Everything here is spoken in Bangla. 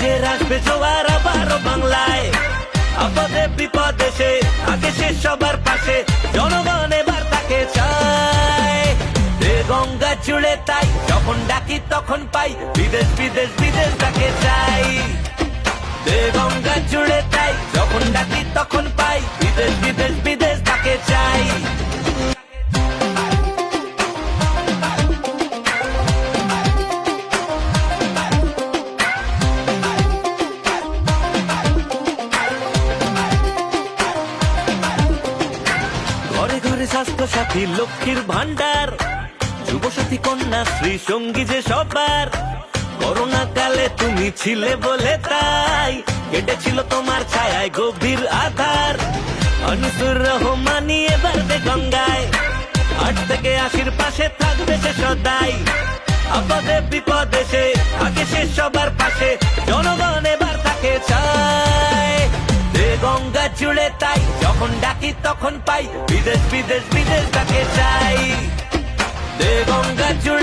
ঢের আসবে জোয়ার আবারও বাংলায়, আপদে বিপদে সে থাকে সে সবার পাশে, জনগণ এবার তাকে চায়। গঙ্গা জুড়ে তাই যখন ডাকি তখন পাই, বিদেশ বিদেশ বিদেশ তাকে চাই। গঙ্গা জুড়ে তাই যখন ডাকি তখন পাই, বিদেশ বিদেশ বিদেশ তাকে চাই। ঘরে ঘরে স্বাস্থ্য সাথী লক্ষ্মীর ভান্ডার, যুবসাথী কন্যা শ্রী সঙ্গী যে সবার, করোনা কালে তুমি ছিলে বলে তাই কেটেছিল তোমার ছায়ায় গভীর আধার। আনিসুর রহমানি এবার গঙ্গায়, 8 থেকে 80 পাশে থাকবে সে সদাই, আপদে বিপদে সে থাকে সে সবার পাশে, জনগণ এবার তাকে চায়। গঙ্গা জুড়ে তাই যখন ডাকি তখন পাই, বিদেশ বিদেশ বিদেশ তাকে চাই। গঙ্গা জুড়ে